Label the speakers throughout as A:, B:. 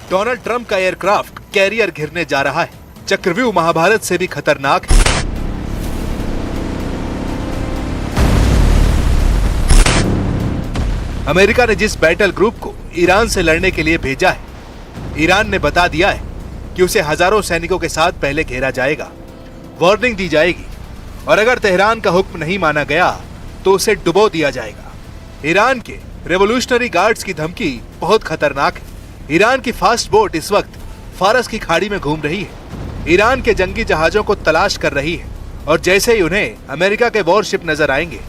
A: Donald Trump का aircraft carrier घिरने जा रहा है। चक्रव्यूह महाभारत से भी खतरनाक है। अमेरिका ने जिस बैटल ग्रुप को ईरान से लड़ने के लिए भेजा है, ईरान ने बता दिया है कि उसे हजारों सैनिकों के साथ पहले घेरा जाएगा, वार्निंग दी जाएगी और अगर तेहरान का हुक्म नहीं माना गया तो उसे डुबो दिया जाएगा। ईरान के रेवोल्यूशनरी गार्ड्स की धमकी बहुत खतरनाक है। ईरान की फास्ट बोट इस वक्त फारस की खाड़ी में घूम रही है, ईरान के जंगी जहाजों को तलाश कर रही है और जैसे ही उन्हें अमेरिका के वॉरशिप नजर आएंगे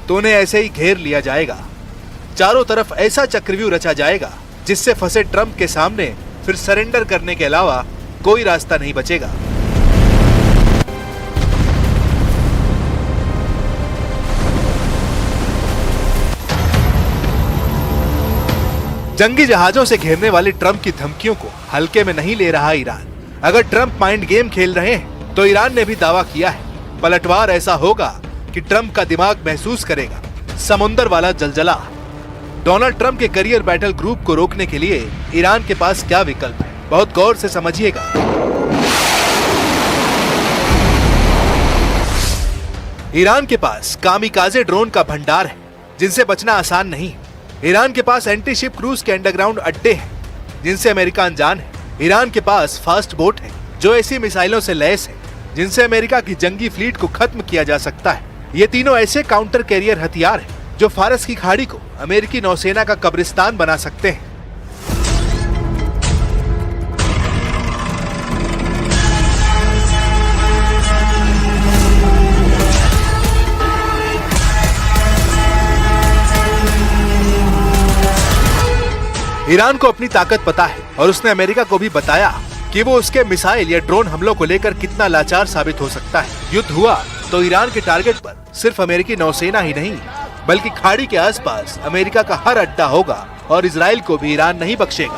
A: तो उन्हें ऐसे ही घेर लिया जाएगा। चारों तरफ ऐसा चक्रव्यूह रचा जाएगा जिससे फंसे ट्रंप के सामने फिर सरेंडर करने के अलावा कोई रास्ता नहीं बचेगा। जंगी जहाजों से घेरने वाली ट्रंप की धमकियों को हल्के में नहीं ले रहा ईरान। अगर ट्रंप माइंड गेम खेल रहे हैं तो ईरान ने भी दावा किया है पलटवार ऐसा होगा कि ट्रंप का दिमाग महसूस करेगा समुंदर वाला जलजला। डोनाल्ड ट्रंप के करियर बैटल ग्रुप को रोकने के लिए ईरान के पास क्या विकल्प है, बहुत गौर से समझिएगा। ईरान के पास कामिकाजे ड्रोन का भंडार है जिनसे बचना आसान नहीं है। ईरान के पास एंटी शिप क्रूज के अंडरग्राउंड अड्डे हैं जिनसे अमेरिका अनजान है। ईरान के पास फास्ट बोट है जो ऐसी मिसाइलों से लैस है जिनसे अमेरिका की जंगी फ्लीट को खत्म किया जा सकता है। ये तीनों ऐसे काउंटर कैरियर हथियार हैं जो फारस की खाड़ी को अमेरिकी नौसेना का कब्रिस्तान बना सकते हैं। ईरान को अपनी ताकत पता है और उसने अमेरिका को भी बताया कि वो उसके मिसाइल या ड्रोन हमलों को लेकर कितना लाचार साबित हो सकता है। युद्ध हुआ तो ईरान के टारगेट पर सिर्फ अमेरिकी नौसेना ही नहीं बल्कि खाड़ी के आसपास अमेरिका का हर अड्डा होगा और इजराइल को भी ईरान नहीं बख्शेगा।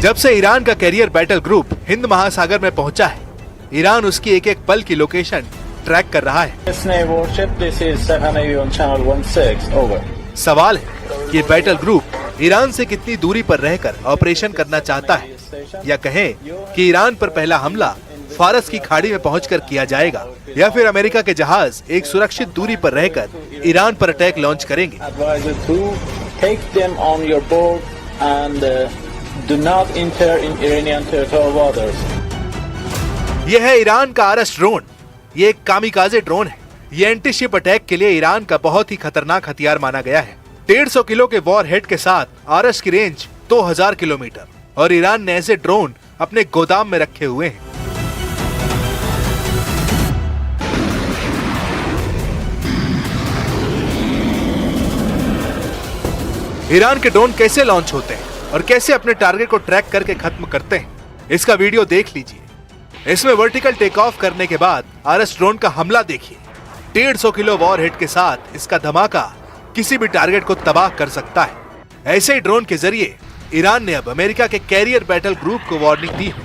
A: जब से ईरान का कैरियर बैटल ग्रुप हिंद महासागर में पहुंचा है, ईरान उसकी एक एक पल की लोकेशन ट्रैक कर रहा है। सवाल है कि बैटल ग्रुप ईरान से कितनी दूरी पर रहकर ऑपरेशन करना चाहता है, या कहें कि ईरान पर पहला हमला फारस की खाड़ी में पहुंचकर किया जाएगा, या फिर अमेरिका के जहाज एक सुरक्षित दूरी पर रहकर ईरान पर अटैक लॉन्च करेंगे।
B: Do not enter in Iranian territorial waters.
A: यह है ईरान का आरस ड्रोन। ये एक कामिकाजे ड्रोन है। ये एंटी शिप अटैक के लिए ईरान का बहुत ही खतरनाक हथियार माना गया है। 150 किलो के वॉर हेड के साथ आरस की रेंज 2000 किलोमीटर और ईरान ने ऐसे ड्रोन अपने गोदाम में रखे हुए हैं। ईरान के ड्रोन कैसे लॉन्च होते हैं और कैसे अपने टारगेट को ट्रैक करके खत्म करते हैं, इसका वीडियो देख लीजिए। इसमें वर्टिकल टेक ऑफ करने के बाद आरएस ड्रोन का हमला देखिए। 150 किलो वॉर हेड के साथ इसका धमाका किसी भी टारगेट को तबाह कर सकता है। ऐसे ही ड्रोन के जरिए ईरान ने अब अमेरिका के कैरियर बैटल ग्रुप को वार्निंग दी है।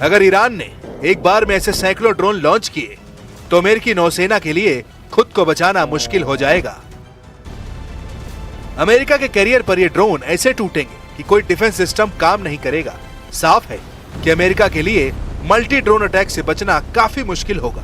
A: अगर ईरान ने एक बार में ऐसे सैकड़ों ड्रोन लॉन्च किए तो अमेरिकी नौसेना के लिए खुद को बचाना मुश्किल हो जाएगा। अमेरिका के कैरियर पर ये ड्रोन ऐसे टूटेंगे कि कोई डिफेंस सिस्टम काम नहीं करेगा। साफ है कि अमेरिका के लिए मल्टी ड्रोन अटैक से बचना काफी मुश्किल होगा।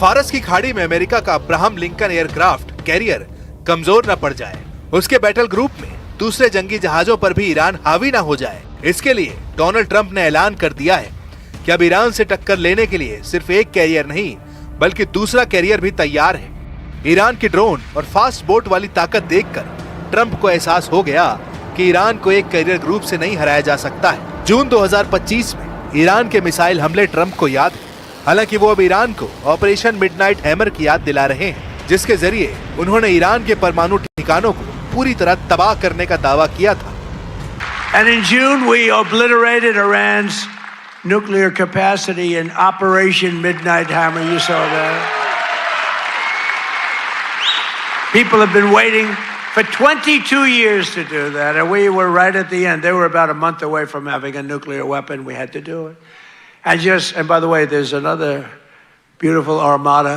A: फारस की खाड़ी में अमेरिका का अब्राहम लिंकन एयरक्राफ्ट कैरियर कमजोर न पड़ जाए, उसके बैटल ग्रुप में दूसरे जंगी जहाजों पर भी ईरान हावी न हो जाए। इसके लिए डोनाल्ड ट्रंप ने ऐलान कर दिया है कि अब ईरान से टक्कर लेने के लिए सिर्फ एक कैरियर नहीं बल्कि दूसरा कैरियर भी तैयार है। ईरान की ड्रोन और फास्ट बोट वाली ताकत देखकर ट्रंप को एहसास हो गया कि ईरान को एक कैरियर ग्रुप से नहीं हराया जा सकता है। जून 2025 में ईरान के मिसाइल हमले ट्रंप को याद है। हालांकि वो अब ईरान को ऑपरेशन मिडनाइट हैमर की याद दिला रहे हैं, जिसके जरिए उन्होंने ईरान के परमाणु ठिकानों को पूरी तरह तबाह करने का दावा किया था।
C: And in June we obliterated Iran's nuclear capacity in Operation Midnight Hammer. You saw that. People have been waiting for 22 years to do that, and we were right at the end. They were about a month away from having a nuclear weapon. We had to do it. And by the way, there's another beautiful armada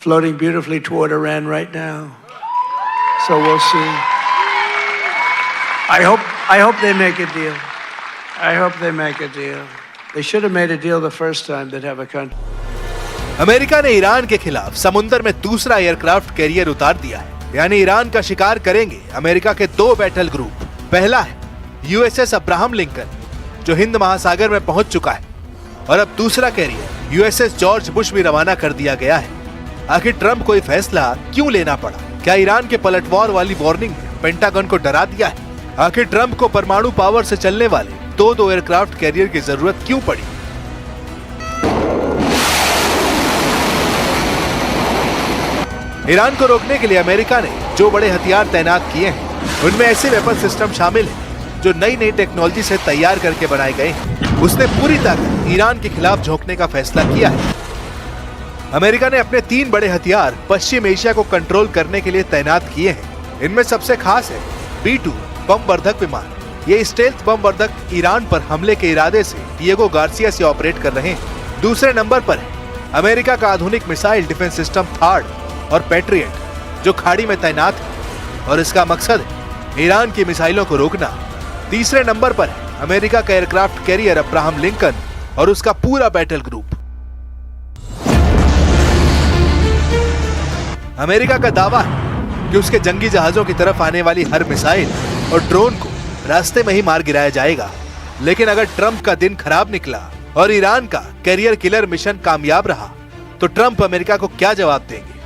C: floating beautifully toward Iran right now. So we'll see. I hope they make a deal. I hope they make a deal. They should have made a deal the first time they'd have a country.
A: America ने Iran के खिलाफ समुद्र में दूसरा aircraft carrier उतार दिया है, यानी ईरान का शिकार करेंगे अमेरिका के 2 बैटल ग्रुप। पहला है यूएसएस अब्राहम लिंकन, जो हिंद महासागर में पहुंच चुका है, और अब दूसरा कैरियर यूएसएस जॉर्ज बुश भी रवाना कर दिया गया है। आखिर ट्रंप को ये फैसला क्यों लेना पड़ा? क्या ईरान के पलटवार वाली वार्निंग ने पेंटागन को डरा दिया है? आखिर ट्रंप को परमाणु पावर से चलने वाले 2 एयरक्राफ्ट कैरियर की जरूरत क्यों पड़ी? ईरान को रोकने के लिए अमेरिका ने जो बड़े हथियार तैनात किए हैं, उनमें ऐसे वेपन सिस्टम शामिल हैं जो नई नई टेक्नोलॉजी से तैयार करके बनाए गए हैं। उसने पूरी ताकत ईरान के खिलाफ झोंकने का फैसला किया है। अमेरिका ने अपने 3 बड़े हथियार पश्चिम एशिया को कंट्रोल करने के लिए तैनात किए हैं। इनमें सबसे खास है B-2 बम वर्धक विमान। ये स्टेल्थ बम वर्धक ईरान पर हमले के इरादे से डिएगो गार्सिया से ऑपरेट कर रहे हैं। दूसरे नंबर पर है अमेरिका का आधुनिक मिसाइल डिफेंस सिस्टम थार्ड और पैट्रियट, जो खाड़ी में तैनात है और इसका मकसद है ईरान की मिसाइलों को रोकना। तीसरे नंबर पर है अमेरिका का एयरक्राफ्ट कैरियर अब्राहम लिंकन और उसका पूरा बैटल ग्रुप। अमेरिका का दावा है कि उसके जंगी जहाजों की तरफ आने वाली हर मिसाइल और ड्रोन को रास्ते में ही मार गिराया जाएगा। लेकिन अगर ट्रंप का दिन खराब निकला और ईरान का कैरियर किलर मिशन कामयाब रहा, तो ट्रंप अमेरिका को क्या जवाब देंगे?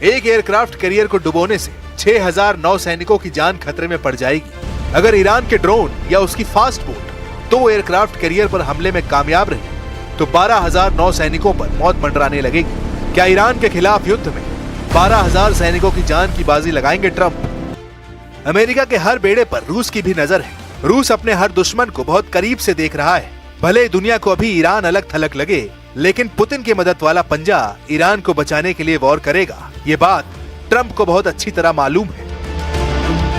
A: एक एयरक्राफ्ट कैरियर को डुबोने से 6000 नौसैनिकों की जान खतरे में पड़ जाएगी। अगर ईरान के ड्रोन या उसकी फास्ट बोट 2 एयरक्राफ्ट कैरियर पर हमले में कामयाब रहे, तो 12000 नौसैनिकों पर मौत मंडराने लगेगी। क्या ईरान के खिलाफ युद्ध में 12000 सैनिकों की जान की बाजी लगाएंगे ट्रंप? अमेरिका के हर बेड़े पर रूस की भी नजर है। रूस अपने हर दुश्मन को बहुत करीब से देख रहा है। भले दुनिया को अभी ईरान अलग थलग लगे, लेकिन पुतिन की मदद वाला पंजा ईरान को बचाने के लिए वॉर करेगा। ये बात ट्रंप को बहुत अच्छी तरह मालूम है।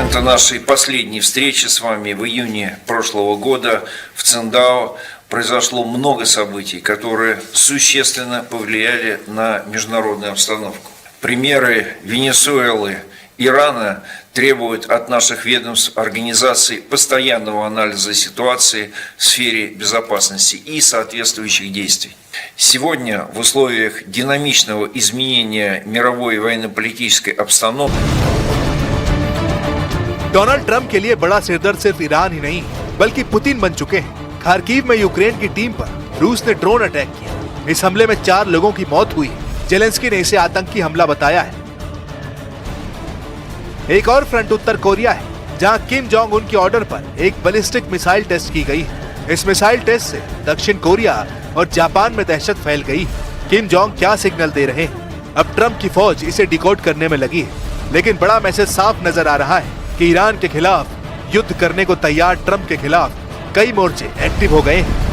D: Это нашей последней встречи с вами в июне прошлого года в Циндао произошло много событий, которые существенно повлияли на международную обстановку. Примеры Венесуэлы, Ирана требуют от наших ведомств организации постоянного анализа ситуации в сфере безопасности и соответствующих действий. Сегодня в условиях динамичного изменения мировой военно-политической обстановки
A: डोनाल्ड ट्रंप के लिए बड़ा सिरदर्द सिर्फ ईरान ही नहीं बल्कि पुतिन बन चुके हैं। खार्किव में यूक्रेन की टीम पर रूस ने ड्रोन अटैक किया। इस हमले में 4 लोगों की मौत हुई। जेलेंस्की ने इसे आतंकी हमला बताया है। एक और फ्रंट उत्तर कोरिया है, जहां किम जोंग उन के ऑर्डर पर एक बैलिस्टिक मिसाइल टेस्ट की गई है। इस मिसाइल टेस्ट से दक्षिण कोरिया और जापान में दहशत फैल गई। किम जोंग क्या सिग्नल दे रहे हैं? अब ट्रंप की फौज इसे डिकोड करने में लगी है। लेकिन बड़ा मैसेज साफ नजर आ रहा है कि ईरान के खिलाफ युद्ध करने को तैयार ट्रंप के खिलाफ कई मोर्चे एक्टिव हो गए हैं।